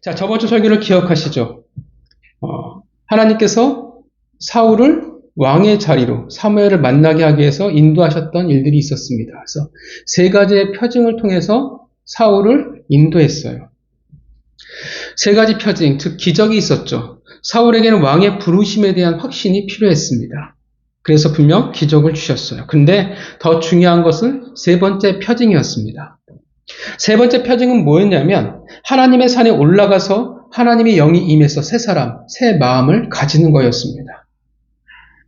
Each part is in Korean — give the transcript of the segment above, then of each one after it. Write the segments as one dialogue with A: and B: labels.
A: 자, 저번 주 설교를 기억하시죠? 하나님께서 사울을 왕의 자리로 사무엘을 만나게 하기 위해서 인도하셨던 일들이 있었습니다. 그래서 세 가지의 표징을 통해서 사울을 인도했어요. 세 가지 표징, 즉 기적이 있었죠. 사울에게는 왕의 부르심에 대한 확신이 필요했습니다. 그래서 분명 기적을 주셨어요. 근데 더 중요한 것은 세 번째 표징이었습니다. 세 번째 표징은 뭐였냐면 하나님의 산에 올라가서 하나님의 영이 임해서 새 사람, 새 마음을 가지는 거였습니다.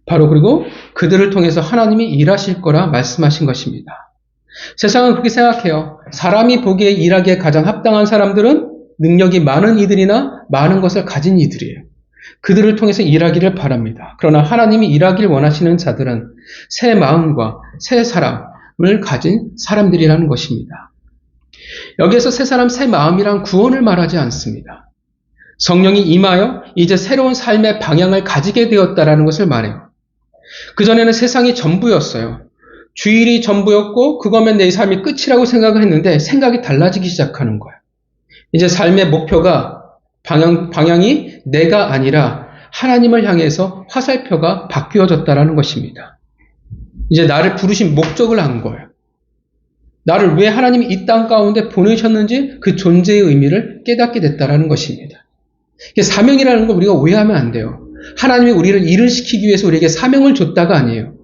A: 바로 그리고 그들을 통해서 하나님이 일하실 거라 말씀하신 것입니다. 세상은 그렇게 생각해요. 사람이 보기에 일하기에 가장 합당한 사람들은 능력이 많은 이들이나 많은 것을 가진 이들이에요. 그들을 통해서 일하기를 바랍니다. 그러나 하나님이 일하기를 원하시는 자들은 새 마음과 새 사람을 가진 사람들이라는 것입니다. 여기에서 새 사람, 새 마음이란 구원을 말하지 않습니다. 성령이 임하여 이제 새로운 삶의 방향을 가지게 되었다라는 것을 말해요. 그전에는 세상이 전부였어요. 주일이 전부였고 그거면 내 삶이 끝이라고 생각을 했는데 생각이 달라지기 시작하는 거예요. 이제 삶의 목표가 방향이 내가 아니라 하나님을 향해서 화살표가 바뀌어졌다라는 것입니다. 이제 나를 부르신 목적을 안 거예요. 나를 왜 하나님이 이 땅 가운데 보내셨는지 그 존재의 의미를 깨닫게 됐다라는 것입니다. 이게 사명이라는 걸 우리가 오해하면 안 돼요. 하나님이 우리를 일을 시키기 위해서 우리에게 사명을 줬다가 아니에요.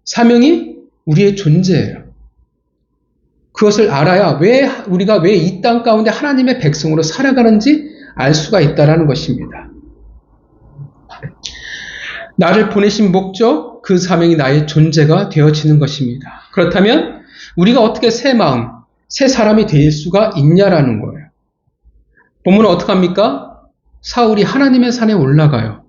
A: 사명이 우리의 존재예요. 그것을 알아야 우리가 왜 이 땅 가운데 하나님의 백성으로 살아가는지 알 수가 있다라는 것입니다. 나를 보내신 목적, 그 사명이 나의 존재가 되어지는 것입니다. 그렇다면 우리가 어떻게 새 마음, 새 사람이 될 수가 있냐라는 거예요. 본문은 어떻게 합니까? 사울이 하나님의 산에 올라가요.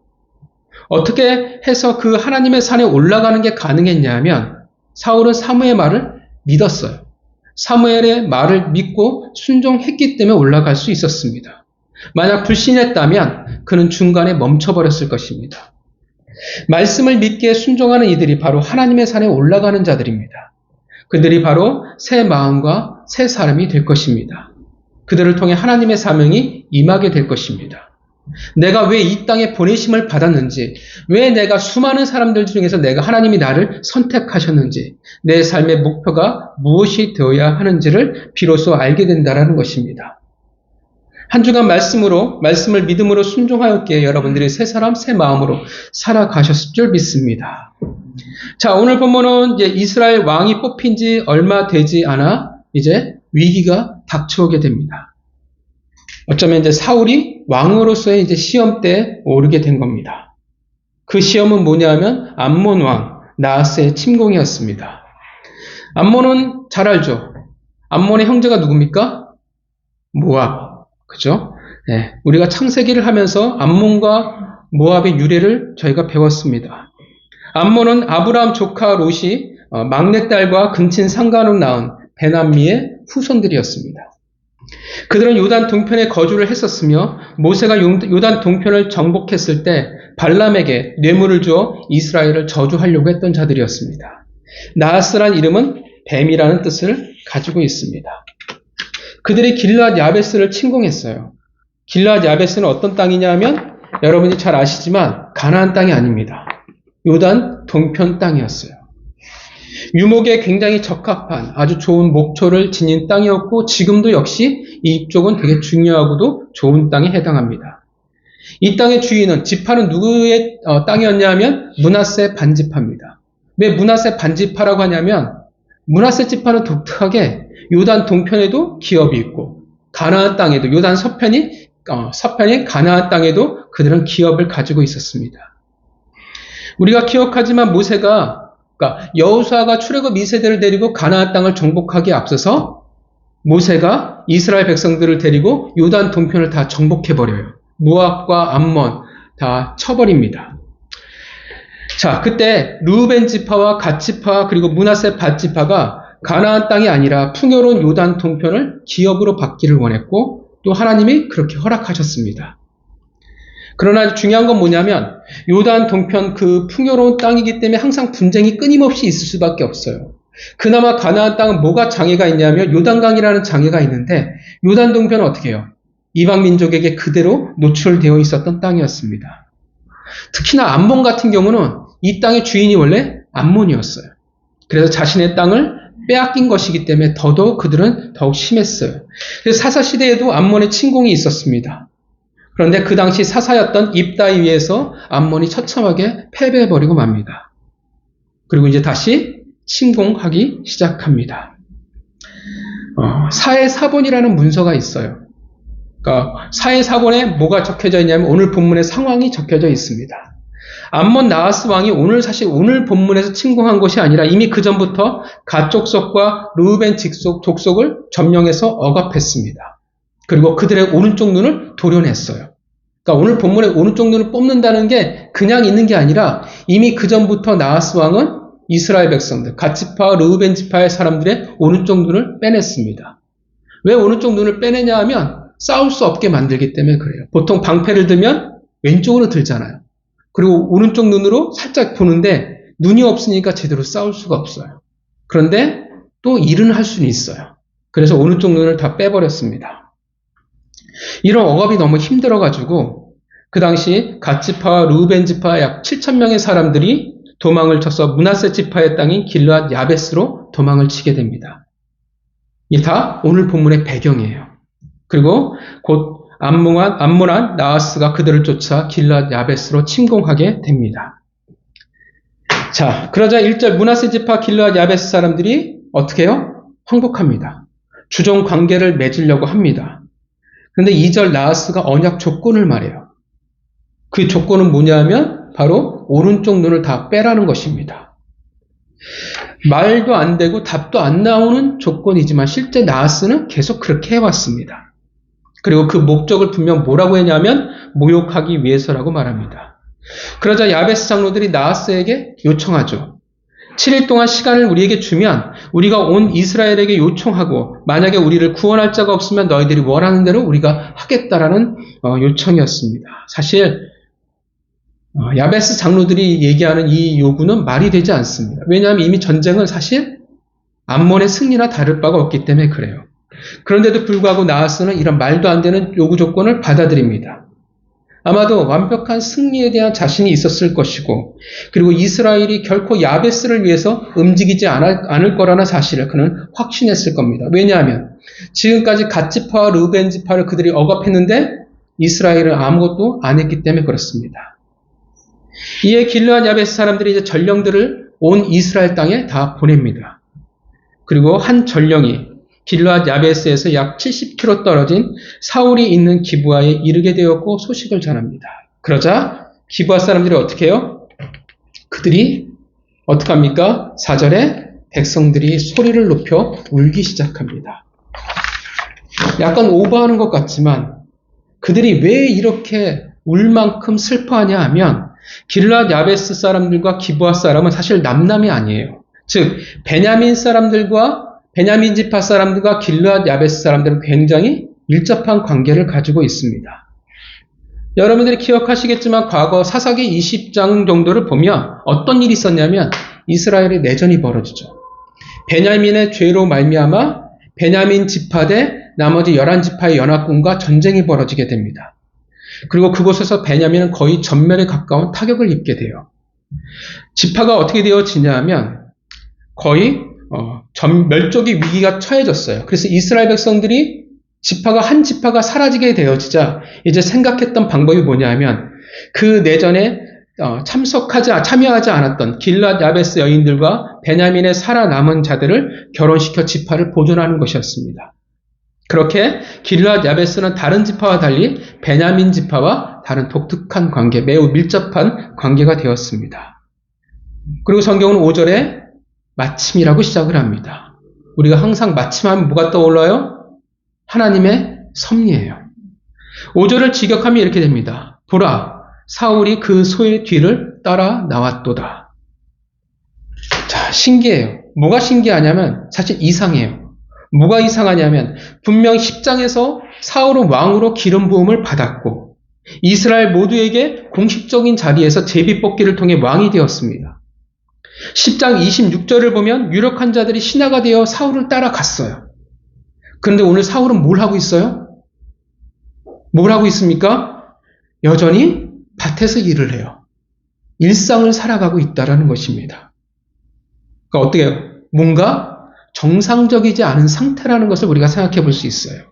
A: 어떻게 해서 그 하나님의 산에 올라가는 게 가능했냐면 사울은 사무엘의 말을 믿었어요. 사무엘의 말을 믿고 순종했기 때문에 올라갈 수 있었습니다. 만약 불신했다면 그는 중간에 멈춰버렸을 것입니다. 말씀을 믿기에 순종하는 이들이 바로 하나님의 산에 올라가는 자들입니다. 그들이 바로 새 마음과 새 사람이 될 것입니다. 그들을 통해 하나님의 사명이 임하게 될 것입니다. 내가 왜 이 땅에 보내심을 받았는지, 왜 내가 수많은 사람들 중에서 내가 하나님이 나를 선택하셨는지, 내 삶의 목표가 무엇이 되어야 하는지를 비로소 알게 된다는 것입니다. 한 주간 말씀을 믿음으로 순종하였기에 여러분들이 새 사람, 새 마음으로 살아가셨을 줄 믿습니다. 자, 오늘 본문은 이제 이스라엘 왕이 뽑힌 지 얼마 되지 않아 이제 위기가 닥쳐오게 됩니다. 어쩌면 이제 사울이 왕으로서의 이제 시험대에 오르게 된 겁니다. 그 시험은 뭐냐면 암몬 왕 나하스의 침공이었습니다. 암몬은 잘 알죠? 암몬의 형제가 누굽니까? 모압. 그죠? 네, 우리가 창세기를 하면서 암몬과 모압의 유래를 저희가 배웠습니다. 암몬은 아브라함 조카 롯이 막내딸과 근친 상간으로 낳은 베남미의 후손들이었습니다. 그들은 요단 동편에 거주를 했었으며 모세가 요단 동편을 정복했을 때 발람에게 뇌물을 주어 이스라엘을 저주하려고 했던 자들이었습니다. 나하스란 이름은 뱀이라는 뜻을 가지고 있습니다. 그들이 길르앗 야베스를 침공했어요. 길르앗 야베스는 어떤 땅이냐 하면 여러분이 잘 아시지만 가나안 땅이 아닙니다. 요단 동편 땅이었어요. 유목에 굉장히 적합한 아주 좋은 목초를 지닌 땅이었고 지금도 역시 이쪽은 되게 중요하고도 좋은 땅에 해당합니다. 이 땅의 주인은 지파는 누구의 땅이었냐 하면 므낫세 반지파입니다. 왜 므낫세 반지파라고 하냐면 므낫세 지파는 독특하게 요단 동편에도 기업이 있고 가나안 땅에도 요단 서편이 가나안 땅에도 그들은 기업을 가지고 있었습니다. 우리가 기억하지만 모세가 여호수아가 출애굽 2세대를 데리고 가나안 땅을 정복하기에 앞서서 모세가 이스라엘 백성들을 데리고 요단 동편을 다 정복해버려요. 모압과 암몬 다 쳐버립니다. 자, 그때 르우벤 지파와 갓 지파 그리고 므낫세 밧 지파가 가나안 땅이 아니라 풍요로운 요단 동편을 기업으로 받기를 원했고 또 하나님이 그렇게 허락하셨습니다. 그러나 중요한 건 뭐냐면 요단 동편 그 풍요로운 땅이기 때문에 항상 분쟁이 끊임없이 있을 수밖에 없어요. 그나마 가나안 땅은 뭐가 장애가 있냐면 요단강이라는 장애가 있는데 요단 동편은 어떻게 해요? 이방 민족에게 그대로 노출되어 있었던 땅이었습니다. 특히나 암몬 같은 경우는 이 땅의 주인이 원래 암몬이었어요. 그래서 자신의 땅을 빼앗긴 것이기 때문에 더더욱 그들은 더욱 심했어요. 그래서 사사 시대에도 암몬의 침공이 있었습니다. 그런데 그 당시 사사였던 입다에 의해서 암몬이 처참하게 패배해버리고 맙니다. 그리고 이제 다시 침공하기 시작합니다. 사해사본이라는 문서가 있어요. 그러니까 사해사본에 뭐가 적혀져 있냐면 오늘 본문의 상황이 적혀져 있습니다. 암몬 나하스 왕이 사실 오늘 본문에서 침공한 것이 아니라 이미 그 전부터 갓 족속과 르우벤 족속을 점령해서 억압했습니다. 그리고 그들의 오른쪽 눈을 도려냈어요. 그러니까 오늘 본문의 오른쪽 눈을 뽑는다는 게 그냥 있는 게 아니라 이미 그 전부터 나하스 왕은 이스라엘 백성들, 갓 지파와 르우벤 지파의 사람들의 오른쪽 눈을 빼냈습니다. 왜 오른쪽 눈을 빼내냐 하면 싸울 수 없게 만들기 때문에 그래요. 보통 방패를 들면 왼쪽으로 들잖아요. 그리고 오른쪽 눈으로 살짝 보는데 눈이 없으니까 제대로 싸울 수가 없어요. 그런데 또 일은 할 수는 있어요. 그래서 오른쪽 눈을 다 빼버렸습니다. 이런 억압이 너무 힘들어가지고 그 당시 갓 지파와 르우벤 지파 약 7,000명의 사람들이 도망을 쳐서 므낫세 지파의 땅인 길르앗 야베스로 도망을 치게 됩니다. 이게 다 오늘 본문의 배경이에요. 그리고 곧 암몬한 나하스가 그들을 쫓아 길르앗 야베스로 침공하게 됩니다. 자, 그러자 1절 므낫세 지파 길르앗 야베스 사람들이 어떻게 해요? 항복합니다. 주종 관계를 맺으려고 합니다. 그런데 2절 나하스가 언약 조건을 말해요. 그 조건은 뭐냐면 바로 오른쪽 눈을 다 빼라는 것입니다. 말도 안 되고 답도 안 나오는 조건이지만 실제 나하스는 계속 그렇게 해왔습니다. 그리고 그 목적을 분명 뭐라고 했냐면 모욕하기 위해서라고 말합니다. 그러자 야베스 장로들이 나하스에게 요청하죠. 7일 동안 시간을 우리에게 주면 우리가 온 이스라엘에게 요청하고 만약에 우리를 구원할 자가 없으면 너희들이 원하는 대로 우리가 하겠다라는 요청이었습니다. 사실 야베스 장로들이 얘기하는 이 요구는 말이 되지 않습니다. 왜냐하면 이미 전쟁은 사실 암몬의 승리나 다를 바가 없기 때문에 그래요. 그런데도 불구하고 나하스는 이런 말도 안 되는 요구 조건을 받아들입니다. 아마도 완벽한 승리에 대한 자신이 있었을 것이고 그리고 이스라엘이 결코 야베스를 위해서 움직이지 않을 거라는 사실을 그는 확신했을 겁니다. 왜냐하면 지금까지 갓 지파와 르우벤 지파를 그들이 억압했는데 이스라엘은 아무것도 안 했기 때문에 그렇습니다. 이에 길르앗 야베스 사람들이 이제 전령들을 온 이스라엘 땅에 다 보냅니다. 그리고 한 전령이 길르앗 야베스에서 약 70km 떨어진 사울이 있는 기브아에 이르게 되었고 소식을 전합니다. 그러자 기브아 사람들이 어떻게 해요? 그들이 어떻게 합니까? 4절에 백성들이 소리를 높여 울기 시작합니다. 약간 오버하는 것 같지만 그들이 왜 이렇게 울 만큼 슬퍼하냐 하면 길르앗 야베스 사람들과 기브아 사람은 사실 남남이 아니에요. 즉 베냐민 지파 사람들과 길르앗 야베스 사람들은 굉장히 밀접한 관계를 가지고 있습니다. 여러분들이 기억하시겠지만 과거 사사기 20장 정도를 보면 어떤 일이 있었냐면 이스라엘의 내전이 벌어지죠. 베냐민의 죄로 말미암아 베냐민 지파 대 나머지 11지파의 연합군과 전쟁이 벌어지게 됩니다. 그리고 그곳에서 베냐민은 거의 전멸에 가까운 타격을 입게 돼요. 지파가 어떻게 되어지냐 하면 거의 멸족의 위기가 처해졌어요. 그래서 이스라엘 백성들이 한 지파가 사라지게 되어지자 이제 생각했던 방법이 뭐냐 하면 그 내전에 참여하지 않았던 길르앗 야베스 여인들과 베냐민의 살아남은 자들을 결혼시켜 지파를 보존하는 것이었습니다. 그렇게 길르앗 야베스는 다른 지파와 달리 베냐민 지파와 다른 독특한 관계, 매우 밀접한 관계가 되었습니다. 그리고 성경은 5절에 마침이라고 시작을 합니다. 우리가 항상 마침하면 뭐가 떠올라요? 하나님의 섭리예요. 5절을 직역하면 이렇게 됩니다. 보라, 사울이 그 소의 뒤를 따라 나왔도다. 자, 신기해요. 뭐가 신기하냐면 사실 이상해요. 뭐가 이상하냐면 분명 10장에서 사울은 왕으로 기름 부음을 받았고 이스라엘 모두에게 공식적인 자리에서 제비 뽑기를 통해 왕이 되었습니다. 10장 26절을 보면 유력한 자들이 신하가 되어 사울을 따라갔어요. 그런데 오늘 사울은 뭘 하고 있어요? 뭘 하고 있습니까? 여전히 밭에서 일을 해요. 일상을 살아가고 있다라는 것입니다. 그러니까 어떻게 해요? 뭔가 정상적이지 않은 상태라는 것을 우리가 생각해 볼 수 있어요.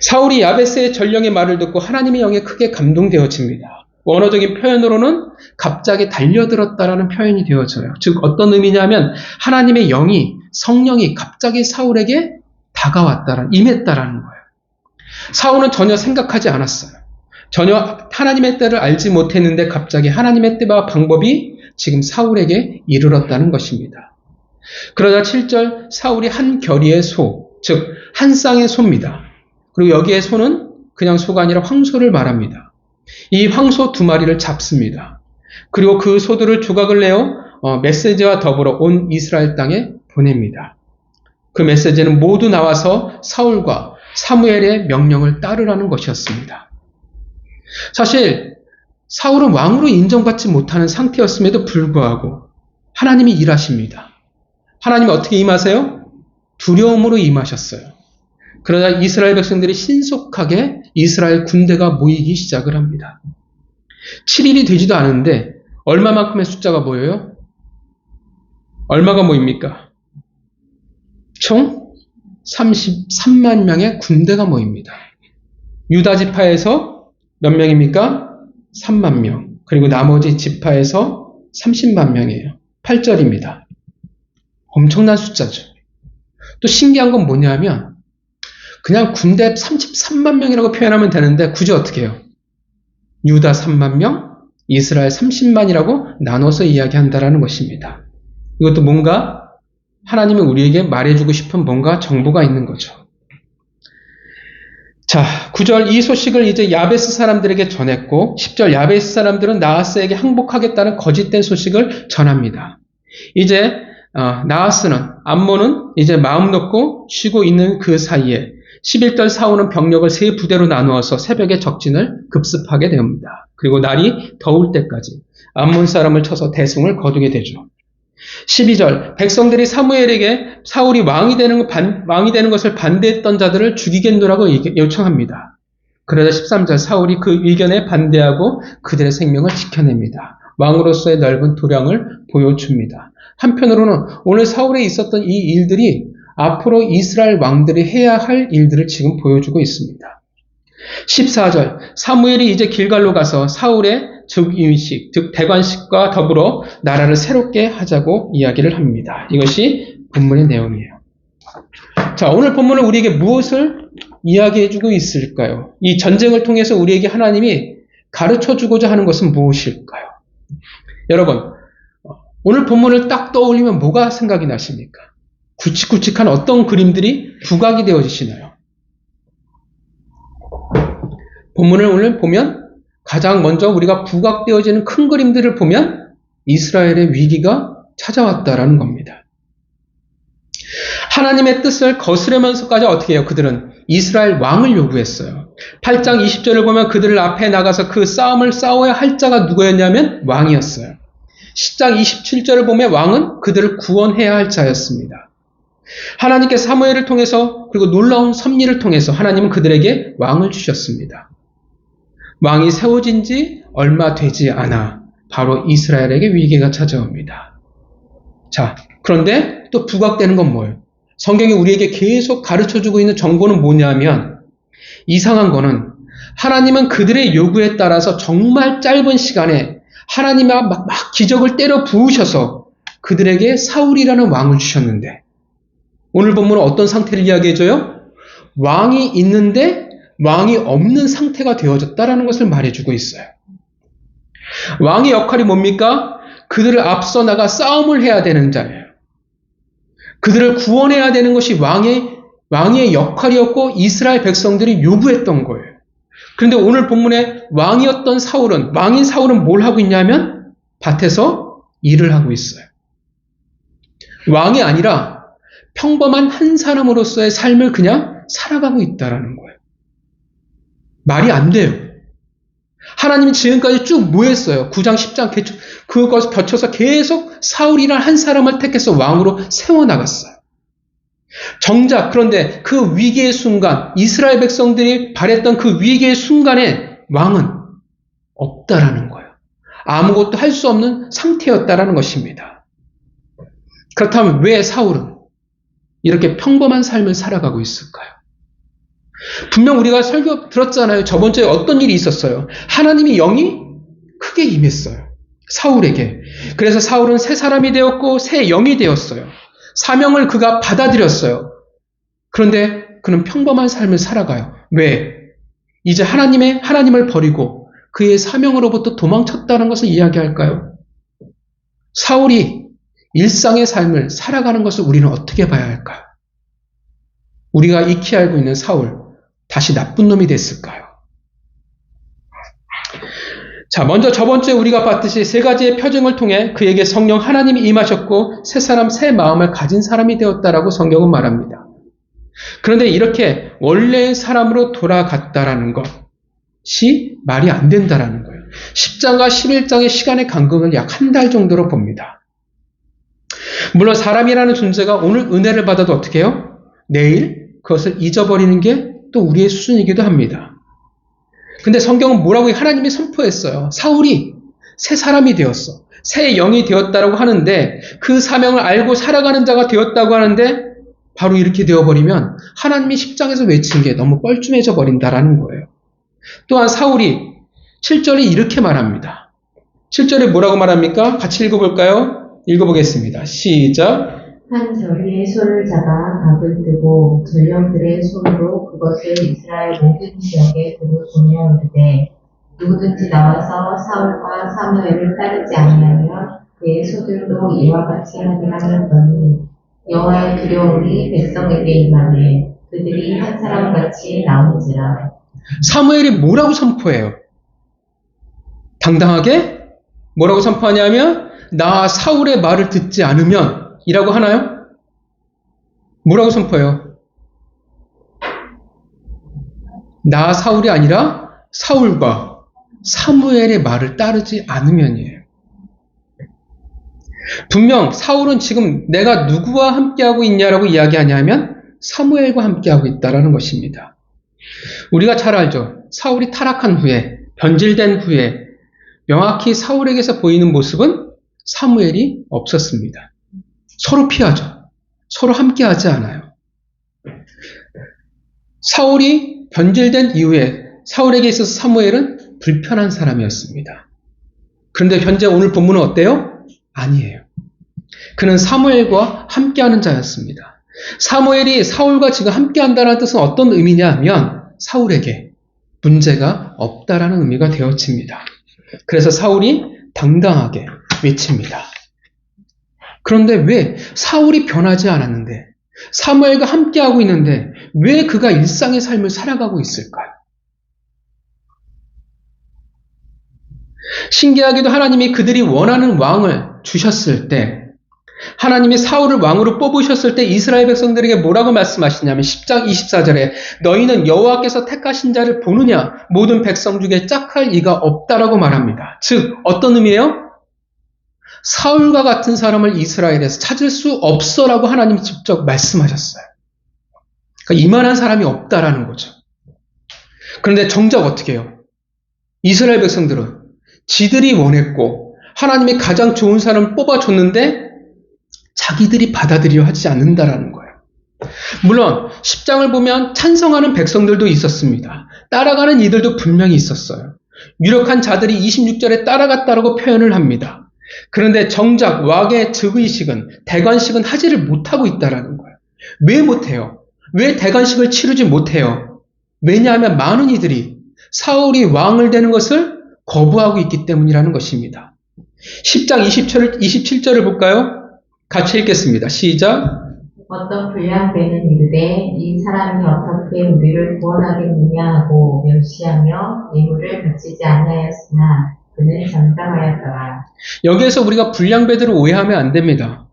A: 사울이 야베스의 전령의 말을 듣고 하나님의 영에 크게 감동되어집니다. 원어적인 표현으로는 갑자기 달려들었다라는 표현이 되어져요. 즉 어떤 의미냐면 하나님의 영이 성령이 갑자기 사울에게 임했다라는 거예요. 사울은 전혀 생각하지 않았어요. 전혀 하나님의 때를 알지 못했는데 갑자기 하나님의 때와 방법이 지금 사울에게 이르렀다는 것입니다. 그러자 7절 사울이 한 겨리의 소, 즉 한 쌍의 소입니다. 그리고 여기에 소는 그냥 소가 아니라 황소를 말합니다. 이 황소 2마리를 잡습니다. 그리고 그 소들을 조각을 내어 메시지와 더불어 온 이스라엘 땅에 보냅니다. 그 메시지는 모두 나와서 사울과 사무엘의 명령을 따르라는 것이었습니다. 사실 사울은 왕으로 인정받지 못하는 상태였음에도 불구하고 하나님이 일하십니다. 하나님이 어떻게 임하세요? 두려움으로 임하셨어요. 그러자 이스라엘 백성들이 신속하게 이스라엘 군대가 모이기 시작을 합니다. 7일이 되지도 않은데 얼마만큼의 숫자가 모여요? 얼마가 모입니까? 총 33만 명의 군대가 모입니다. 유다 지파에서 몇 명입니까? 3만 명. 그리고 나머지 지파에서 30만 명이에요. 8절입니다. 엄청난 숫자죠. 또 신기한 건 뭐냐면 그냥 군대 33만 명이라고 표현하면 되는데 굳이 어떻게 해요? 유다 3만 명, 이스라엘 30만이라고 나눠서 이야기한다라는 것입니다. 이것도 뭔가 하나님이 우리에게 말해주고 싶은 뭔가 정보가 있는 거죠. 자, 9절 이 소식을 이제 야베스 사람들에게 전했고 10절 야베스 사람들은 나하스에게 항복하겠다는 거짓된 소식을 전합니다. 이제 나하스는 암몬은 이제 마음 놓고 쉬고 있는 그 사이에 11절 사울은 병력을 3부대로 나누어서 새벽에 적진을 급습하게 됩니다. 그리고 날이 더울 때까지 암몬 사람을 쳐서 대승을 거두게 되죠. 12절 백성들이 사무엘에게 사울이 왕이 되는 것을 반대했던 자들을 죽이겠노라고 요청합니다. 그러자 13절 사울이 그 의견에 반대하고 그들의 생명을 지켜냅니다. 왕으로서의 넓은 도량을 보여줍니다. 한편으로는 오늘 사울에 있었던 이 일들이 앞으로 이스라엘 왕들이 해야 할 일들을 지금 보여주고 있습니다. 14절 사무엘이 이제 길갈로 가서 사울의 즉위식, 즉 대관식과 더불어 나라를 새롭게 하자고 이야기를 합니다. 이것이 본문의 내용이에요. 자, 오늘 본문은 우리에게 무엇을 이야기해주고 있을까요? 이 전쟁을 통해서 우리에게 하나님이 가르쳐주고자 하는 것은 무엇일까요? 여러분, 오늘 본문을 딱 떠올리면 뭐가 생각이 나십니까? 굵직굵직한 어떤 그림들이 부각이 되어지시나요? 본문을 오늘 보면 가장 먼저 우리가 부각되어지는 큰 그림들을 보면 이스라엘의 위기가 찾아왔다라는 겁니다. 하나님의 뜻을 거스르면서까지 어떻게 해요? 그들은 이스라엘 왕을 요구했어요. 8장 20절을 보면 그들 앞에 나가서 그 싸움을 싸워야 할 자가 누구였냐면 왕이었어요. 10장 27절을 보면 왕은 그들을 구원해야 할 자였습니다. 하나님께 사무엘을 통해서 그리고 놀라운 섭리를 통해서 하나님은 그들에게 왕을 주셨습니다. 왕이 세워진 지 얼마 되지 않아 바로 이스라엘에게 위기가 찾아옵니다. 자, 그런데 또 부각되는 건 뭐예요? 성경이 우리에게 계속 가르쳐주고 있는 정보는 뭐냐면 이상한 거는 하나님은 그들의 요구에 따라서 정말 짧은 시간에 하나님이 막 기적을 때려 부으셔서 그들에게 사울이라는 왕을 주셨는데 오늘 본문은 어떤 상태를 이야기해줘요? 왕이 있는데 왕이 없는 상태가 되어졌다라는 것을 말해주고 있어요. 왕의 역할이 뭡니까? 그들을 앞서 나가 싸움을 해야 되는 자예요. 그들을 구원해야 되는 것이 왕의 역할이었고 이스라엘 백성들이 요구했던 거예요. 그런데 오늘 본문에 왕인 사울은 뭘 하고 있냐면 밭에서 일을 하고 있어요. 왕이 아니라 평범한 한 사람으로서의 삶을 그냥 살아가고 있다라는 거예요. 말이 안 돼요. 하나님이 지금까지 쭉 뭐 했어요? 9장, 10장 그것을 겹쳐서 계속 사울이라는 한 사람을 택해서 왕으로 세워나갔어요. 정작 그런데 그 위기의 순간, 이스라엘 백성들이 바랬던 그 위기의 순간에 왕은 없다라는 거예요. 아무것도 할 수 없는 상태였다라는 것입니다. 그렇다면 왜 사울은 이렇게 평범한 삶을 살아가고 있을까요? 분명 우리가 설교 들었잖아요. 저번 주에 어떤 일이 있었어요. 하나님의 영이 크게 임했어요. 사울에게. 그래서 사울은 새 사람이 되었고 새 영이 되었어요. 사명을 그가 받아들였어요. 그런데 그는 평범한 삶을 살아가요. 왜? 이제 하나님을 버리고 그의 사명으로부터 도망쳤다는 것을 이야기할까요? 사울이 일상의 삶을 살아가는 것을 우리는 어떻게 봐야 할까요? 우리가 익히 알고 있는 사울, 다시 나쁜 놈이 됐을까요? 자, 먼저 저번 주에 우리가 봤듯이 세 가지의 표징을 통해 그에게 성령 하나님이 임하셨고 새 사람, 새 마음을 가진 사람이 되었다라고 성경은 말합니다. 그런데 이렇게 원래의 사람으로 돌아갔다라는 것이 말이 안 된다라는 거예요. 10장과 11장의 시간의 간격을 약 한 달 정도로 봅니다. 물론 사람이라는 존재가 오늘 은혜를 받아도 어떻게 해요? 내일 그것을 잊어버리는 게 또 우리의 수준이기도 합니다. 근데 성경은 뭐라고 하나님이 선포했어요. 사울이 새 사람이 되었어. 새 영이 되었다라고 하는데 그 사명을 알고 살아가는 자가 되었다고 하는데 바로 이렇게 되어버리면 하나님이 10장에서 외친 게 너무 뻘쭘해져 버린다라는 거예요. 또한 사울이 7절에 이렇게 말합니다. 7절에 뭐라고 말합니까? 같이 읽어볼까요? 읽어보겠습니다. 시작.
B: 한 저리의 소를 잡아 각을 뜨고 전령들의 손으로 그것을 이스라엘 모든 지역에 두루 보며 이르되 누구든지 나와서 사울과 사무엘을 따르지 아니하면 그의 소들도 이와 같이 하리라 하였더니 여호와의 두려움이 백성에게 임하매 그들이 한 사람같이 나온지라.
A: 사무엘이 뭐라고 선포해요? 당당하게 뭐라고 선포하냐면 나 사울의 말을 듣지 않으면 이라고 하나요? 뭐라고 선포해요? 나 사울이 아니라 사울과 사무엘의 말을 따르지 않으면이에요. 분명 사울은 지금 내가 누구와 함께하고 있냐라고 이야기하냐면 사무엘과 함께하고 있다라는 것입니다. 우리가 잘 알죠. 사울이 타락한 후에, 변질된 후에 명확히 사울에게서 보이는 모습은 사무엘이 없었습니다. 서로 피하죠. 서로 함께하지 않아요. 사울이 변질된 이후에 사울에게 있어서 사무엘은 불편한 사람이었습니다. 그런데 현재 오늘 본문은 어때요? 아니에요. 그는 사무엘과 함께하는 자였습니다. 사무엘이 사울과 지금 함께한다는 뜻은 어떤 의미냐 하면 사울에게 문제가 없다라는 의미가 되어집니다. 그래서 사울이 당당하게 외칩니다. 그런데 왜 사울이 변하지 않았는데 사무엘과 함께하고 있는데 왜 그가 일상의 삶을 살아가고 있을까요? 신기하게도 하나님이 그들이 원하는 왕을 주셨을 때 하나님이 사울을 왕으로 뽑으셨을 때 이스라엘 백성들에게 뭐라고 말씀하시냐면 10장 24절에 너희는 여호와께서 택하신 자를 보느냐 모든 백성 중에 짝할 이가 없다라고 말합니다. 즉 어떤 의미예요? 사울과 같은 사람을 이스라엘에서 찾을 수 없어라고 하나님이 직접 말씀하셨어요. 그러니까 이만한 사람이 없다라는 거죠. 그런데 정작 어떻게 해요? 이스라엘 백성들은 지들이 원했고 하나님이 가장 좋은 사람을 뽑아줬는데 자기들이 받아들여 하지 않는다라는 거예요. 물론 10장을 보면 찬성하는 백성들도 있었습니다. 따라가는 이들도 분명히 있었어요. 유력한 자들이 26절에 따라갔다라고 표현을 합니다. 그런데 정작 왕의 즉위식은 대관식은 하지를 못하고 있다라는 거예요. 왜 못해요? 왜 대관식을 치르지 못해요? 왜냐하면 많은 이들이 사울이 왕을 되는 것을 거부하고 있기 때문이라는 것입니다. 10장 27절을 볼까요? 같이 읽겠습니다. 시작.
B: 어떤 불량배는 이르되 이 사람이 어떻게 우리를 구원하겠느냐 하고 멸시하며 예물을 바치지 아니하였으나 그는 잠잠하였더라.
A: 여기에서 우리가 불량배들을 오해하면 안 됩니다.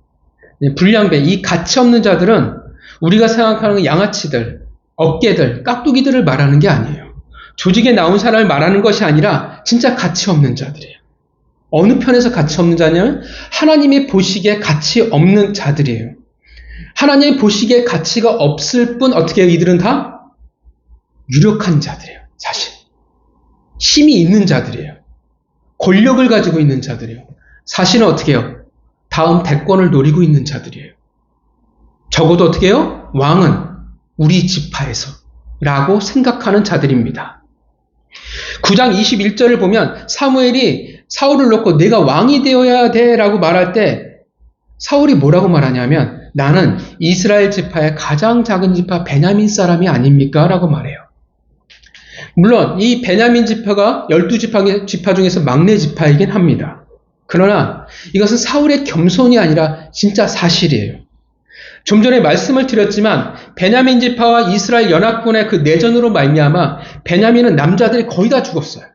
A: 불량배, 이 가치 없는 자들은 우리가 생각하는 양아치들, 업계들, 깍두기들을 말하는 게 아니에요. 조직에 나온 사람을 말하는 것이 아니라 진짜 가치 없는 자들이에요. 어느 편에서 가치 없는 자냐면 하나님이 보시기에 가치 없는 자들이에요. 하나님 보시기에 가치가 없을 뿐 어떻게 해요? 이들은 다 유력한 자들이에요. 사실. 힘이 있는 자들이에요. 권력을 가지고 있는 자들이에요. 사실은 어떻게 해요? 다음 대권을 노리고 있는 자들이에요. 적어도 어떻게 해요? 왕은 우리 지파에서 라고 생각하는 자들입니다. 9장 21절을 보면 사무엘이 사울을 놓고 내가 왕이 되어야 돼 라고 말할 때 사울이 뭐라고 말하냐면 나는 이스라엘 지파의 가장 작은 지파 베냐민 사람이 아닙니까? 라고 말해요. 물론 이 베냐민 지파가 12지파 중에서 막내 지파이긴 합니다. 그러나 이것은 사울의 겸손이 아니라 진짜 사실이에요. 좀 전에 말씀을 드렸지만 베냐민 지파와 이스라엘 연합군의 그 내전으로 말미암아 베냐민은 남자들이 거의 다 죽었어요.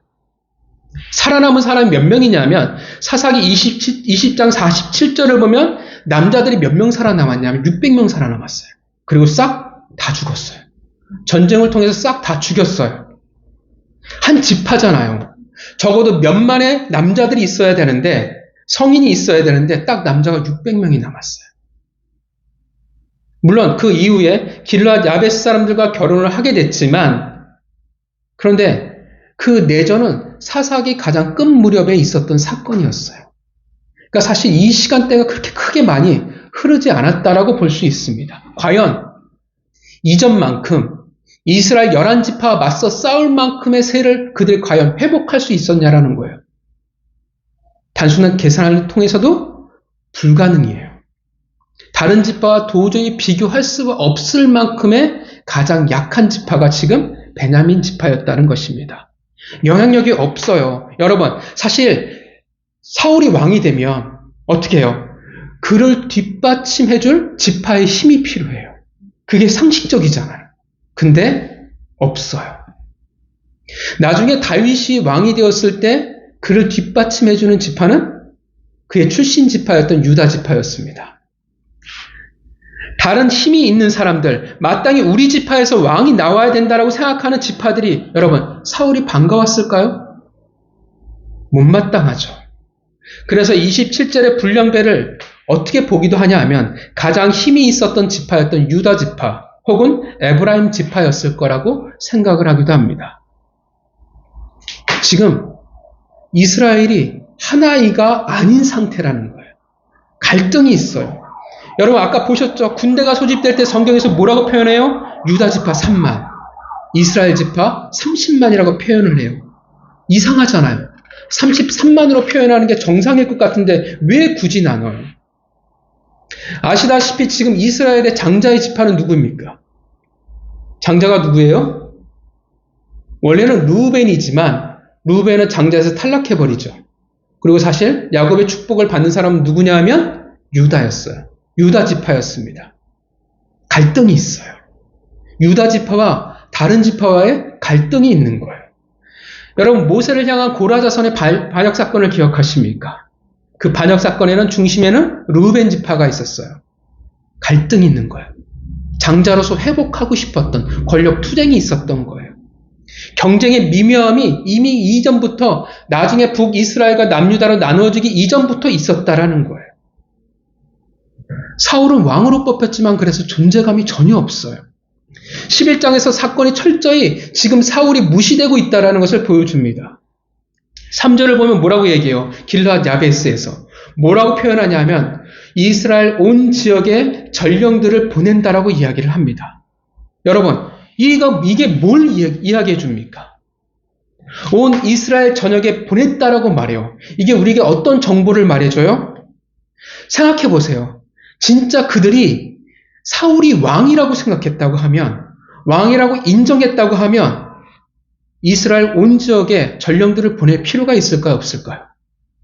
A: 살아남은 사람이 몇 명이냐면 사사기 20장 47절을 보면 남자들이 몇 명 살아남았냐면 600명 살아남았어요. 그리고 싹 다 죽었어요. 전쟁을 통해서 싹 다 죽였어요. 한 지파잖아요. 적어도 몇만의 남자들이 있어야 되는데 성인이 있어야 되는데 딱 남자가 600명이 남았어요. 물론 그 이후에 길르앗 야베스 사람들과 결혼을 하게 됐지만 그런데 그 내전은 사사기 가장 끝 무렵에 있었던 사건이었어요. 그러니까 사실 이 시간대가 그렇게 크게 많이 흐르지 않았다라고 볼 수 있습니다. 과연 이전만큼 이스라엘 11지파와 맞서 싸울 만큼의 세를 그들이 과연 회복할 수 있었냐라는 거예요. 단순한 계산을 통해서도 불가능이에요. 다른 지파와 도저히 비교할 수 없을 만큼의 가장 약한 지파가 지금 베냐민 지파였다는 것입니다. 영향력이 없어요. 여러분, 사실 사울이 왕이 되면 어떻게 해요? 그를 뒷받침해줄 지파의 힘이 필요해요. 그게 상식적이잖아요. 근데 없어요. 나중에 다윗이 왕이 되었을 때 그를 뒷받침해주는 지파는 그의 출신 지파였던 유다 지파였습니다. 다른 힘이 있는 사람들, 마땅히 우리 지파에서 왕이 나와야 된다라고 생각하는 지파들이 여러분, 사울이 반가웠을까요? 못마땅하죠. 그래서 27절의 불량배를 어떻게 보기도 하냐 하면 가장 힘이 있었던 지파였던 유다 지파 혹은 에브라임 지파였을 거라고 생각을 하기도 합니다. 지금 이스라엘이 하나이가 아닌 상태라는 거예요. 갈등이 있어요. 여러분 아까 보셨죠? 군대가 소집될 때 성경에서 뭐라고 표현해요? 유다 지파 3만, 이스라엘 지파 30만이라고 표현을 해요. 이상하잖아요. 33만으로 표현하는 게 정상일 것 같은데 왜 굳이 나눠요? 아시다시피 지금 이스라엘의 장자의 지파는 누구입니까? 장자가 누구예요? 원래는 루벤이지만 루벤은 장자에서 탈락해버리죠. 그리고 사실 야곱의 축복을 받는 사람은 누구냐 하면 유다였어요. 유다 지파였습니다. 갈등이 있어요. 유다 지파와 다른 지파와의 갈등이 있는 거예요. 여러분 모세를 향한 고라 자손의 반역 사건을 기억하십니까? 그 반역 사건에는 중심에는 루벤 지파가 있었어요. 갈등이 있는 거예요. 장자로서 회복하고 싶었던 권력 투쟁이 있었던 거예요. 경쟁의 미묘함이 이미 이전부터 나중에 북이스라엘과 남유다로 나누어지기 이전부터 있었다라는 거예요. 사울은 왕으로 뽑혔지만 그래서 존재감이 전혀 없어요. 11장에서 사건이 철저히 지금 사울이 무시되고 있다는 것을 보여줍니다. 3절을 보면 뭐라고 얘기해요? 길르앗 야베스에서 뭐라고 표현하냐면 이스라엘 온 지역에 전령들을 보낸다라고 이야기를 합니다. 여러분 이게 뭘 이야기해 줍니까? 온 이스라엘 전역에 보냈다라고 말해요. 이게 우리에게 어떤 정보를 말해줘요? 생각해 보세요. 진짜 그들이 사울이 왕이라고 생각했다고 하면, 왕이라고 인정했다고 하면 이스라엘 온 지역에 전령들을 보낼 필요가 있을까요? 없을까요?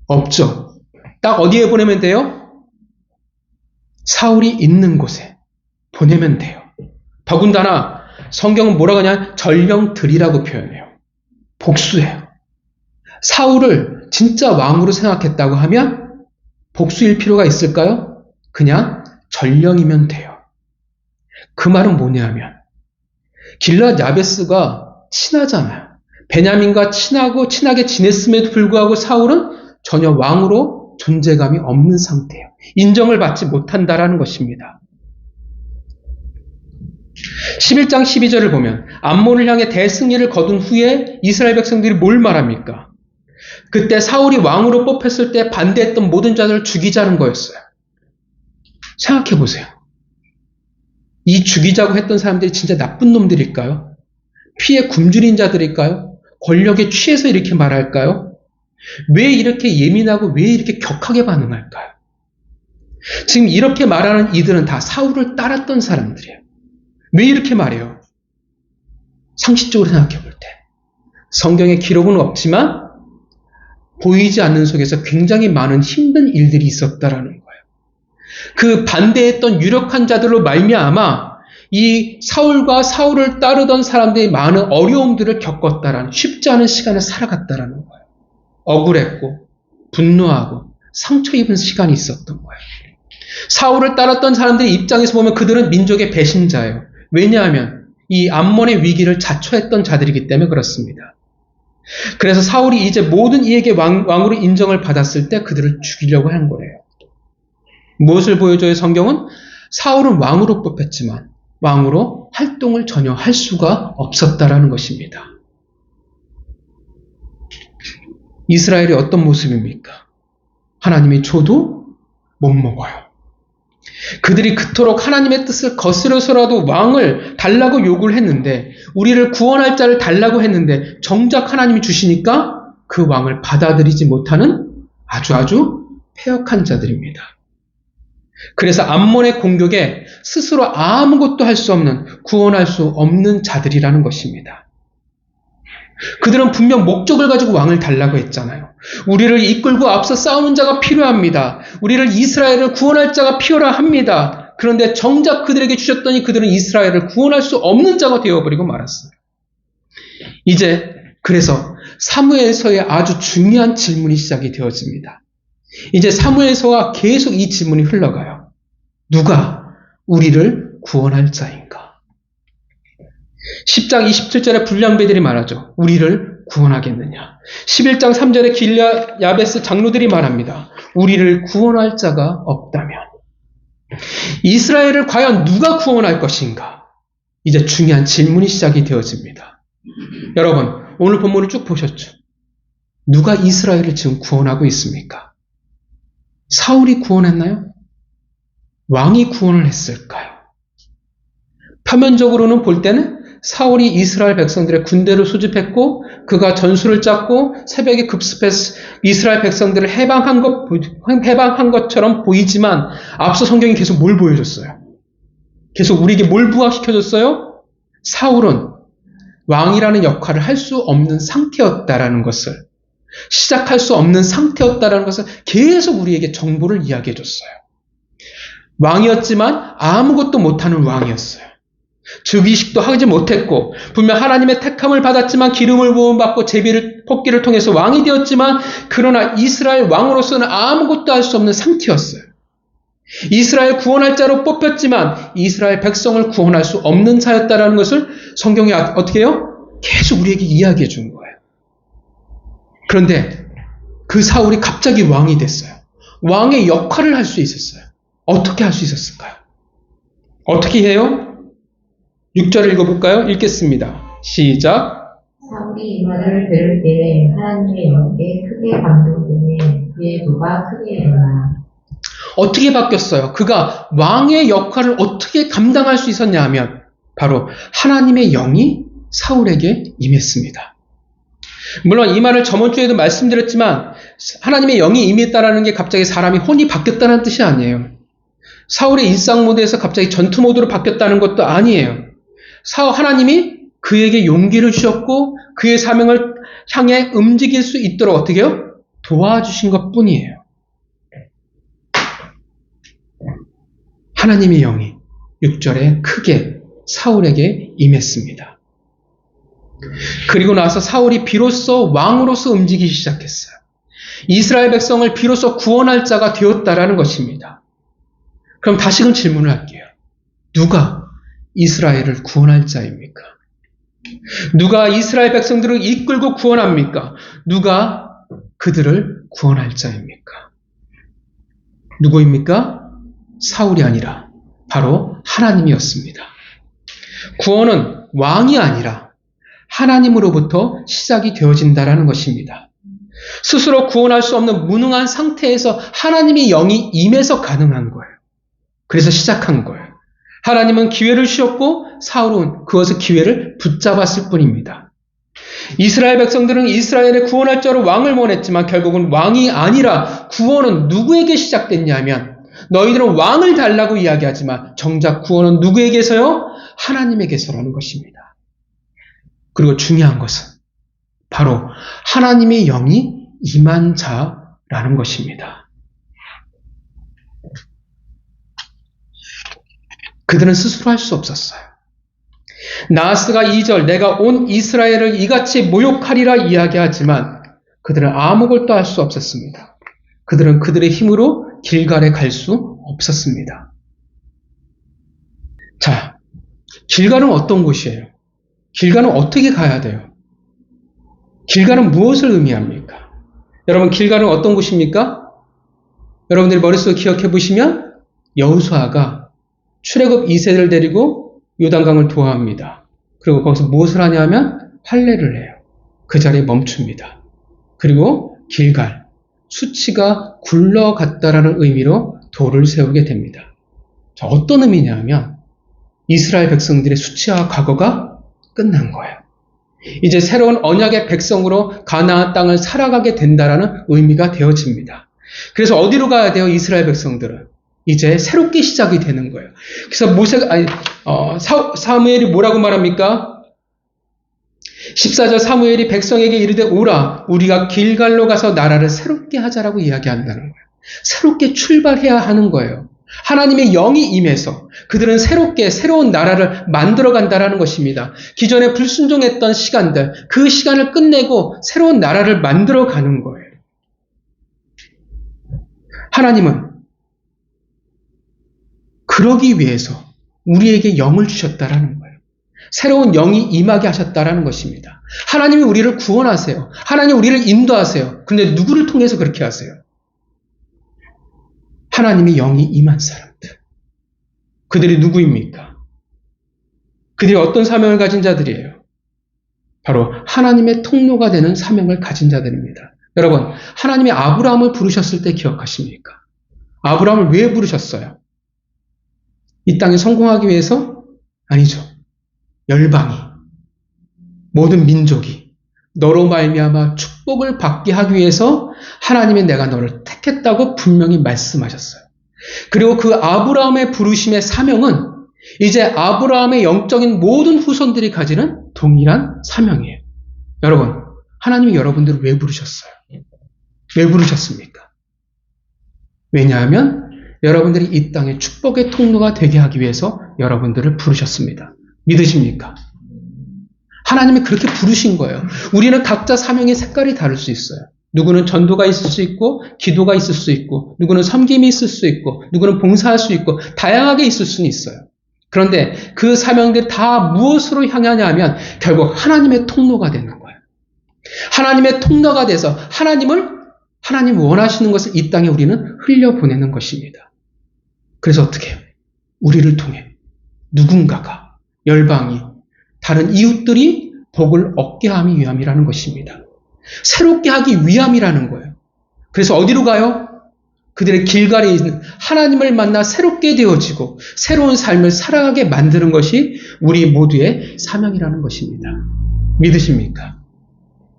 A: 없죠. 딱 어디에 보내면 돼요? 사울이 있는 곳에 보내면 돼요. 더군다나 성경은 뭐라고 하냐? 전령들이라고 표현해요. 복수예요. 사울을 진짜 왕으로 생각했다고 하면 복수일 필요가 있을까요? 그냥 전령이면 돼요. 그 말은 뭐냐 하면 길르앗 야베스가 친하잖아요. 베냐민과 친하게 지냈음에도 불구하고 사울은 전혀 왕으로 존재감이 없는 상태예요. 인정을 받지 못한다라는 것입니다. 11장 12절을 보면 암몬을 향해 대승리를 거둔 후에 이스라엘 백성들이 뭘 말합니까? 그때 사울이 왕으로 뽑혔을 때 반대했던 모든 자들을 죽이자는 거였어요. 생각해 보세요. 이 죽이자고 했던 사람들이 진짜 나쁜 놈들일까요? 피에 굶주린 자들일까요? 권력에 취해서 이렇게 말할까요? 왜 이렇게 예민하고 왜 이렇게 격하게 반응할까요? 지금 이렇게 말하는 이들은 다 사울을 따랐던 사람들이에요. 왜 이렇게 말해요? 상식적으로 생각해 볼 때. 성경에 기록은 없지만 보이지 않는 속에서 굉장히 많은 힘든 일들이 있었다라는 거예요. 그 반대했던 유력한 자들로 말미암아 이 사울과 사울을 따르던 사람들이 많은 어려움들을 겪었다라는, 쉽지 않은 시간을 살아갔다라는 거예요. 억울했고 분노하고 상처 입은 시간이 있었던 거예요. 사울을 따랐던 사람들의 입장에서 보면 그들은 민족의 배신자예요. 왜냐하면 이 암몬의 위기를 자초했던 자들이기 때문에 그렇습니다. 그래서 사울이 이제 모든 이에게 왕으로 인정을 받았을 때 그들을 죽이려고 한 거예요. 무엇을 보여줘요? 성경은 사울은 왕으로 뽑혔지만 왕으로 활동을 전혀 할 수가 없었다라는 것입니다. 이스라엘이 어떤 모습입니까? 하나님이 줘도 못 먹어요. 그들이 그토록 하나님의 뜻을 거스려서라도 왕을 달라고 요구를 했는데, 우리를 구원할 자를 달라고 했는데 정작 하나님이 주시니까 그 왕을 받아들이지 못하는 아주 패역한 자들입니다. 그래서 암몬의 공격에 스스로 아무것도 할 수 없는, 구원할 수 없는 자들이라는 것입니다. 그들은 분명 목적을 가지고 왕을 달라고 했잖아요. 우리를 이끌고 앞서 싸우는 자가 필요합니다. 우리를 이스라엘을 구원할 자가 필요합니다. 그런데 정작 그들에게 주셨더니 그들은 이스라엘을 구원할 수 없는 자가 되어버리고 말았어요. 이제 그래서 사무엘서에 아주 중요한 질문이 시작이 되어집니다. 이제 사무엘서와 계속 이 질문이 흘러가요. 누가 우리를 구원할 자인가? 10장 27절에 불량배들이 말하죠. 우리를 구원하겠느냐. 11장 3절에 길랴 야베스 장로들이 말합니다. 우리를 구원할 자가 없다면. 이스라엘을 과연 누가 구원할 것인가? 이제 중요한 질문이 시작이 되어집니다. 여러분, 오늘 본문을 쭉 보셨죠? 누가 이스라엘을 지금 구원하고 있습니까? 사울이 구원했나요? 왕이 구원을 했을까요? 표면적으로는 볼 때는 사울이 이스라엘 백성들의 군대를 소집했고 그가 전술을 짰고 새벽에 급습해서 이스라엘 백성들을 해방한 것처럼 보이지만 앞서 성경이 계속 뭘 보여줬어요? 계속 우리에게 뭘 부각시켜줬어요? 사울은 왕이라는 역할을 할 수 없는 상태였다라는 것을, 시작할 수 없는 상태였다라는 것을 계속 우리에게 정보를 이야기해줬어요. 왕이었지만 아무것도 못하는 왕이었어요. 즉위식도 하지 못했고 분명 하나님의 택함을 받았지만 기름을 부음받고 제비를 통해서 왕이 되었지만 그러나 이스라엘 왕으로서는 아무것도 할 수 없는 상태였어요. 이스라엘 구원할 자로 뽑혔지만 이스라엘 백성을 구원할 수 없는 자였다라는 것을 성경이 어떻게 해요? 계속 우리에게 이야기해 준 거예요. 그런데 그 사울이 갑자기 왕이 됐어요. 왕의 역할을 할 수 있었어요. 어떻게 할 수 있었을까요? 어떻게 해요? 6절 읽어볼까요? 읽겠습니다. 시작.
B: 사울이 이 말을 들을 때 하나님의 영에 크게 감동되매 그의 부가 크게 일어나.
A: 어떻게 바뀌었어요? 그가 왕의 역할을 어떻게 감당할 수 있었냐 하면 바로 하나님의 영이 사울에게 임했습니다. 물론 이 말을 저번 주에도 말씀드렸지만 하나님의 영이 임했다라는 게 갑자기 사람이 혼이 바뀌었다는 뜻이 아니에요. 사울의 일상 모드에서 갑자기 전투 모드로 바뀌었다는 것도 아니에요. 하나님이 그에게 용기를 주셨고 그의 사명을 향해 움직일 수 있도록 어떻게 해요? 도와주신 것 뿐이에요. 하나님의 영이 6절에 크게 사울에게 임했습니다. 그리고 나서 사울이 비로소 왕으로서 움직이기 시작했어요. 이스라엘 백성을 비로소 구원할 자가 되었다라는 것입니다. 그럼 다시금 질문을 할게요. 누가 이스라엘을 구원할 자입니까? 누가 이스라엘 백성들을 이끌고 구원합니까? 누가 그들을 구원할 자입니까? 누구입니까? 사울이 아니라 바로 하나님이었습니다. 구원은 왕이 아니라 하나님으로부터 시작이 되어진다라는 것입니다. 스스로 구원할 수 없는 무능한 상태에서 하나님의 영이 임해서 가능한 거예요. 그래서 시작한 거예요. 하나님은 기회를 주셨고 사울은 그것의 기회를 붙잡았을 뿐입니다. 이스라엘 백성들은 이스라엘의 구원할 자로 왕을 원했지만 결국은 왕이 아니라 구원은 누구에게 시작됐냐면 너희들은 왕을 달라고 이야기하지만 정작 구원은 누구에게서요? 하나님에게서라는 것입니다. 그리고 중요한 것은 바로 하나님의 영이 임한 자라는 것입니다. 그들은 스스로 할 수 없었어요. 나하스가 2절 내가 온 이스라엘을 이같이 모욕하리라 이야기하지만 그들은 아무것도 할 수 없었습니다. 그들은 그들의 힘으로 길갈에 갈 수 없었습니다. 자, 길갈은 어떤 곳이에요? 길갈은 어떻게 가야 돼요? 길갈은 무엇을 의미합니까? 여러분, 길갈은 어떤 곳입니까? 여러분들이 머릿속에 기억해 보시면 여호수아가 출애굽 2세를 데리고 요단강을 도하합니다. 그리고 거기서 무엇을 하냐 하면 할례를 해요. 그 자리에 멈춥니다. 그리고 길갈, 수치가 굴러갔다라는 의미로 돌을 세우게 됩니다. 자, 어떤 의미냐 하면 이스라엘 백성들의 수치와 과거가 끝난 거예요. 이제 새로운 언약의 백성으로 가나안 땅을 살아가게 된다라는 의미가 되어집니다. 그래서 어디로 가야 돼요? 이스라엘 백성들은 이제 새롭게 시작이 되는 거예요. 그래서 사무엘이 뭐라고 말합니까? 14절 사무엘이 백성에게 이르되 오라 우리가 길갈로 가서 나라를 새롭게 하자라고 이야기한다는 거예요. 새롭게 출발해야 하는 거예요. 하나님의 영이 임해서 그들은 새로운 나라를 만들어 간다라는 것입니다. 기존에 불순종했던 시간들, 그 시간을 끝내고 새로운 나라를 만들어 가는 거예요. 하나님은 그러기 위해서 우리에게 영을 주셨다라는 거예요. 새로운 영이 임하게 하셨다라는 것입니다. 하나님이 우리를 구원하세요. 하나님이 우리를 인도하세요. 근데 누구를 통해서 그렇게 하세요? 하나님의 영이 임한 사람들. 그들이 누구입니까? 그들이 어떤 사명을 가진 자들이에요? 바로 하나님의 통로가 되는 사명을 가진 자들입니다. 여러분, 하나님이 아브라함을 부르셨을 때 기억하십니까? 아브라함을 왜 부르셨어요? 이 땅에 성공하기 위해서? 아니죠. 열방이, 모든 민족이 너로 말미암아 축복을 받게 하기 위해서 하나님이 내가 너를 택했다고 분명히 말씀하셨어요. 그리고 그 아브라함의 부르심의 사명은 이제 아브라함의 영적인 모든 후손들이 가지는 동일한 사명이에요. 여러분, 하나님이 여러분들을 왜 부르셨어요? 왜 부르셨습니까? 왜냐하면 여러분들이 이 땅의 축복의 통로가 되게 하기 위해서 여러분들을 부르셨습니다. 믿으십니까? 하나님이 그렇게 부르신 거예요. 우리는 각자 사명의 색깔이 다를 수 있어요. 누구는 전도가 있을 수 있고 기도가 있을 수 있고 누구는 섬김이 있을 수 있고 누구는 봉사할 수 있고 다양하게 있을 수는 있어요. 그런데 그 사명들이 다 무엇으로 향하냐 하면 결국 하나님의 통로가 되는 거예요. 하나님의 통로가 돼서 하나님 원하시는 것을 이 땅에 우리는 흘려보내는 것입니다. 그래서 어떻게 해요? 우리를 통해 누군가가 열방이 다른 이웃들이 복을 얻게 하기 위함이라는 것입니다. 새롭게 하기 위함이라는 거예요. 그래서 어디로 가요? 그들의 길갈에 있는 하나님을 만나 새롭게 되어지고 새로운 삶을 살아가게 만드는 것이 우리 모두의 사명이라는 것입니다. 믿으십니까?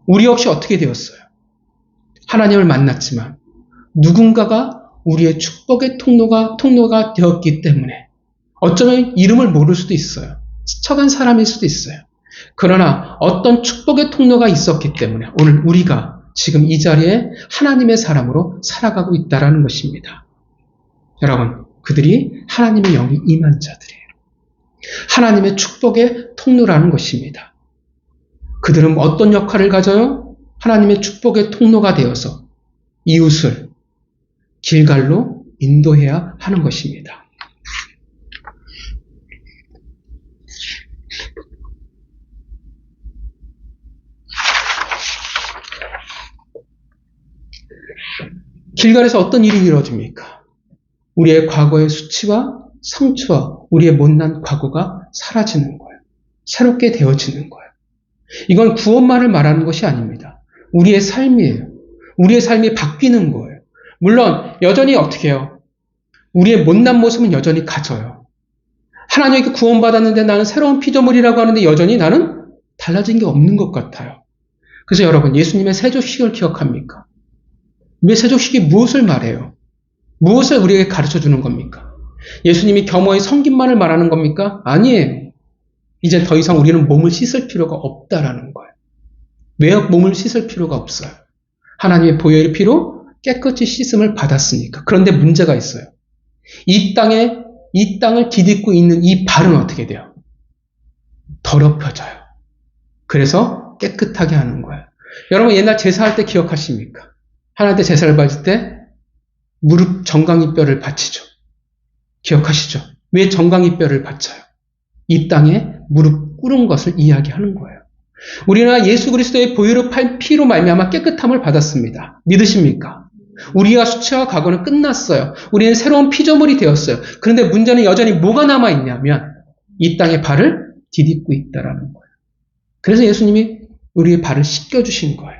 A: 우리 역시 어떻게 되었어요? 하나님을 만났지만 누군가가 우리의 축복의 통로가 되었기 때문에 어쩌면 이름을 모를 수도 있어요. 스쳐간 사람일 수도 있어요. 그러나 어떤 축복의 통로가 있었기 때문에 오늘 우리가 지금 이 자리에 하나님의 사람으로 살아가고 있다는 것입니다. 여러분, 그들이 하나님의 영이 임한 자들이에요. 하나님의 축복의 통로라는 것입니다. 그들은 어떤 역할을 가져요? 하나님의 축복의 통로가 되어서 이웃을 길갈로 인도해야 하는 것입니다. 길갈에서 어떤 일이 이루어집니까? 우리의 과거의 수치와 상처와 우리의 못난 과거가 사라지는 거예요. 새롭게 되어지는 거예요. 이건 구원만을 말하는 것이 아닙니다. 우리의 삶이에요. 우리의 삶이 바뀌는 거예요. 물론 여전히 어떻게 해요? 우리의 못난 모습은 여전히 가져요. 하나님에게 구원받았는데 나는 새로운 피조물이라고 하는데 여전히 나는 달라진 게 없는 것 같아요. 그래서 여러분, 예수님의 세조식을 기억합니까? 왜 세조식이 무엇을 말해요? 무엇을 우리에게 가르쳐 주는 겁니까? 예수님이 겸허히 섬김만을 말하는 겁니까? 아니에요. 이제 더 이상 우리는 몸을 씻을 필요가 없다라는 거예요. 왜 몸을 씻을 필요가 없어요? 하나님의 보혈의 피로 깨끗이 씻음을 받았으니까. 그런데 문제가 있어요. 이 땅을 디딛고 있는 이 발은 어떻게 돼요? 더럽혀져요. 그래서 깨끗하게 하는 거예요. 여러분 옛날 제사할 때 기억하십니까? 하나님께 제사를 바칠 때 무릎 정강이뼈를 바치죠. 기억하시죠? 왜 정강이뼈를 바쳐요? 이 땅에 무릎 꿇은 것을 이야기하는 거예요. 우리는 예수 그리스도의 보혈의 피로 말미암아 깨끗함을 받았습니다. 믿으십니까? 우리가 수치와 과거는 끝났어요. 우리는 새로운 피조물이 되었어요. 그런데 문제는 여전히 뭐가 남아있냐면 이 땅의 발을 디딛고 있다라는 거예요. 그래서 예수님이 우리의 발을 씻겨주신 거예요.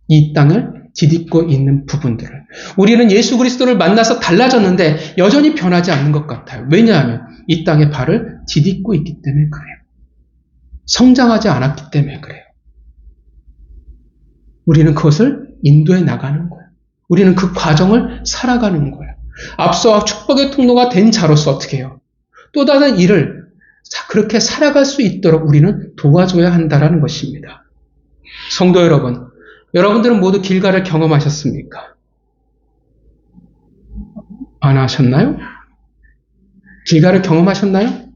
A: 이 땅을 디딛고 있는 부분들을. 우리는 예수 그리스도를 만나서 달라졌는데 여전히 변하지 않는 것 같아요. 왜냐하면 이 땅의 발을 디딛고 있기 때문에 그래요. 성장하지 않았기 때문에 그래요. 우리는 그것을 인도해 나가는 거예요. 우리는 그 과정을 살아가는 거예요. 앞서와 축복의 통로가 된 자로서 어떻게 해요? 또 다른 일을 그렇게 살아갈 수 있도록 우리는 도와줘야 한다는 것입니다. 성도 여러분, 여러분들은 모두 길가를 경험하셨습니까? 안 하셨나요? 길가를 경험하셨나요?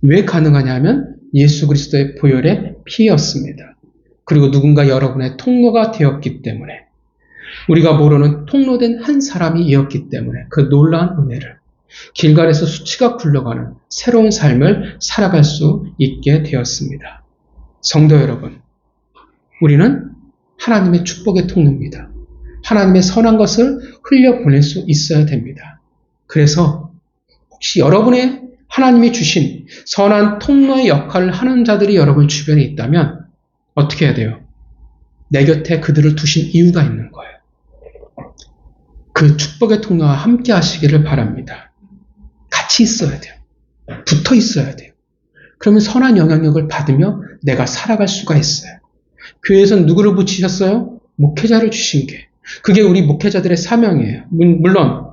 A: 왜 가능하냐면 예수 그리스도의 보혈의 피였습니다. 그리고 누군가 여러분의 통로가 되었기 때문에, 우리가 모르는 통로된 한 사람이었기 때문에 그 놀라운 은혜를, 길갈에서 수치가 굴러가는 새로운 삶을 살아갈 수 있게 되었습니다. 성도 여러분, 우리는 하나님의 축복의 통로입니다. 하나님의 선한 것을 흘려보낼 수 있어야 됩니다. 그래서 혹시 여러분의 하나님이 주신 선한 통로의 역할을 하는 자들이 여러분 주변에 있다면 어떻게 해야 돼요? 내 곁에 그들을 두신 이유가 있는 거예요. 그 축복의 통로와 함께 하시기를 바랍니다. 같이 있어야 돼요. 붙어 있어야 돼요. 그러면 선한 영향력을 받으며 내가 살아갈 수가 있어요. 교회에서는 누구를 붙이셨어요? 목회자를 주신 게. 그게 우리 목회자들의 사명이에요. 물론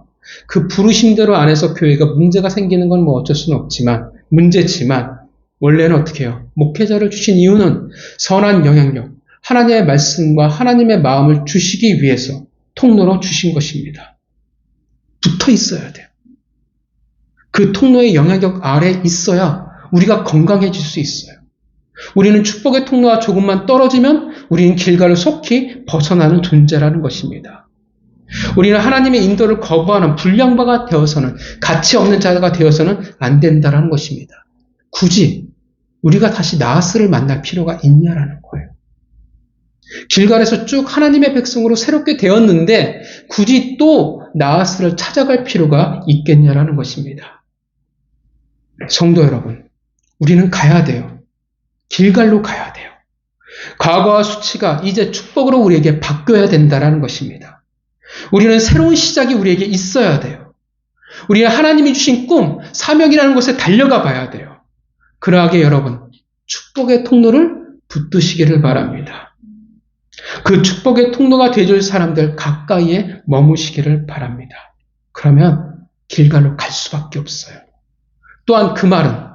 A: 그 부르심대로 안에서 교회가 문제가 생기는 건 뭐 어쩔 수는 없지만, 문제지만 원래는 어떻게 해요? 목회자를 주신 이유는 선한 영향력, 하나님의 말씀과 하나님의 마음을 주시기 위해서 통로로 주신 것입니다. 붙어 있어야 돼요. 그 통로의 영향력 아래 있어야 우리가 건강해질 수 있어요. 우리는 축복의 통로와 조금만 떨어지면 우리는 길가를 속히 벗어나는 존재라는 것입니다. 우리는 하나님의 인도를 거부하는 불량바가 되어서는, 가치 없는 자가 되어서는 안 된다는 것입니다. 굳이 우리가 다시 나아스를 만날 필요가 있냐라는 거예요. 길갈에서 쭉 하나님의 백성으로 새롭게 되었는데 굳이 또 나아스를 찾아갈 필요가 있겠냐라는 것입니다. 성도 여러분, 우리는 가야 돼요. 길갈로 가야 돼요. 과거와 수치가 이제 축복으로 우리에게 바뀌어야 된다는 것입니다. 우리는 새로운 시작이 우리에게 있어야 돼요. 우리는 하나님이 주신 꿈, 사명이라는 곳에 달려가 봐야 돼요. 그러하게 여러분, 축복의 통로를 붙드시기를 바랍니다. 그 축복의 통로가 되어줄 사람들 가까이에 머무시기를 바랍니다. 그러면 길갈로 갈 수밖에 없어요. 또한 그 말은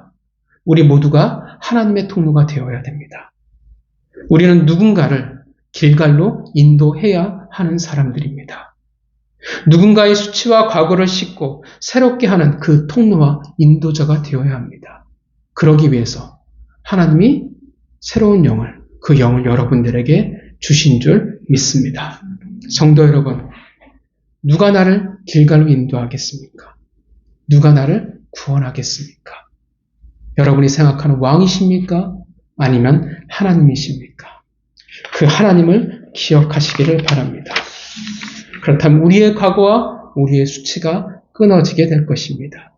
A: 우리 모두가 하나님의 통로가 되어야 됩니다. 우리는 누군가를 길갈로 인도해야 하는 사람들입니다. 누군가의 수치와 과거를 씻고 새롭게 하는 그 통로와 인도자가 되어야 합니다. 그러기 위해서 하나님이 새로운 영을, 그 영을 여러분들에게 주신 줄 믿습니다. 성도 여러분, 누가 나를 길갈로 인도하겠습니까? 누가 나를 구원하겠습니까? 여러분이 생각하는 왕이십니까? 아니면 하나님이십니까? 그 하나님을 기억하시기를 바랍니다. 그렇다면 우리의 과거와 우리의 수치가 끊어지게 될 것입니다.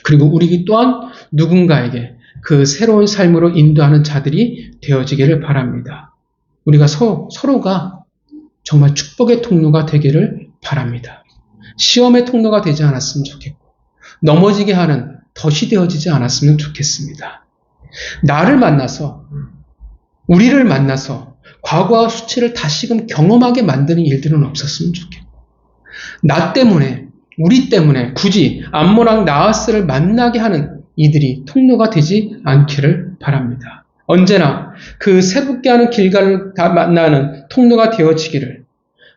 A: 그리고 우리 또한 누군가에게 그 새로운 삶으로 인도하는 자들이 되어지기를 바랍니다. 우리가 서로가 정말 축복의 통로가 되기를 바랍니다. 시험의 통로가 되지 않았으면 좋겠고 넘어지게 하는 덫이 되어지지 않았으면 좋겠습니다. 나를 만나서 우리를 만나서 과거와 수치를 다시금 경험하게 만드는 일들은 없었으면 좋겠고 나 때문에 우리 때문에 굳이 암몬왕 나하스를 만나게 하는 이들이 통로가 되지 않기를 바랍니다. 언제나 그 새롭게 하는 길가를 다 만나는 통로가 되어지기를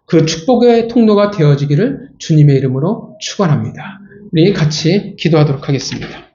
A: 그 축복의 통로가 되어지기를 주님의 이름으로 축원합니다. 우리 같이 기도하도록 하겠습니다.